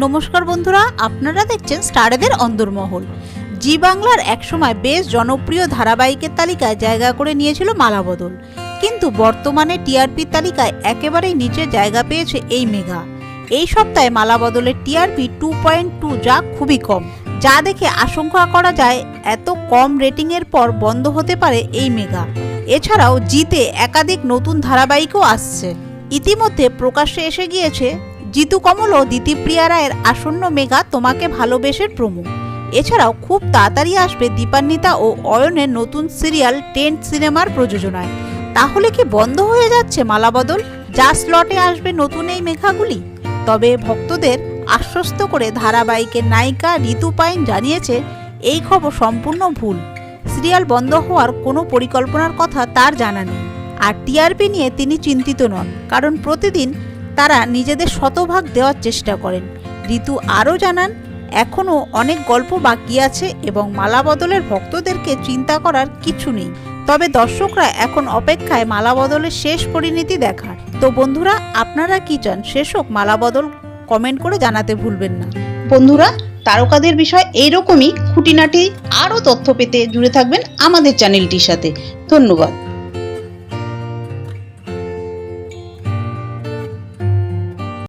নমস্কার বন্ধুরা, আপনারা দেখছেন স্টারেদের অন্দরমহল। জি বাংলার একসময় বেশ জনপ্রিয় ধারাবাহিকের তালিকায় জায়গা করে নিয়েছিল মালাবদল, কিন্তু বর্তমানে টিআরপি তালিকায় একেবারেই নিচে জায়গা পেয়েছে এই মেঘা। এই সপ্তাহে মালাবদলের টিআরপি 2.2, যা খুবই কম, যা দেখে আশঙ্কা করা যায় এত কম রেটিংয়ের পর বন্ধ হতে পারে এই মেঘা। এছাড়াও জিতে একাধিক নতুন ধারাবাহিকও আসছে। ইতিমধ্যে প্রকাশ্যে এসে গিয়েছে জিতু কমল ও দিতিপ্রিয়া রায়ের আসন্ন মেঘা তোমাকে ভালোবেসের প্রোমো। এছাড়াও খুব তাড়াতাড়ি আসবে দীপান্বিতা ও অয়নের নতুন সিরিয়াল টেন্ট সিনেমার প্রযোজনায়। তাহলে কি বন্ধ হয়ে যাচ্ছে মালাবদল, যা স্লটে আসবে নতুন এই মেঘাগুলি? তবে ভক্তদের আশ্বস্ত করে ধারাবাহিকের নায়িকা ঋতু পাইন জানিয়েছে এই খবর সম্পূর্ণ ভুল। সিরিয়াল বন্ধ হওয়ার কোনো পরিকল্পনার কথা তার জানা নেই। আর টিআরপি নিয়ে তিনি চিন্তিত নন, কারণ প্রতিদিন তারা নিজেদের শতভাগ দেওয়ার চেষ্টা করেন। ঋতু আরও জানান, এখনও অনেক গল্প বাকি আছে এবং মালাবদলের ভক্তদেরকে চিন্তা করার কিছু নেই। তবে দর্শকরা এখন অপেক্ষায় মালাবদলের শেষ পরিণতি দেখার। তো বন্ধুরা, আপনারা কি চান শেষ হোক মালাবদল? কমেন্ট করে জানাতে ভুলবেন না। বন্ধুরা, তারকাদের বিষয় এইরকমই খুঁটিনাটি আরও তথ্য পেতে জুড়ে থাকবেন আমাদের চ্যানেলটির সাথে। ধন্যবাদ।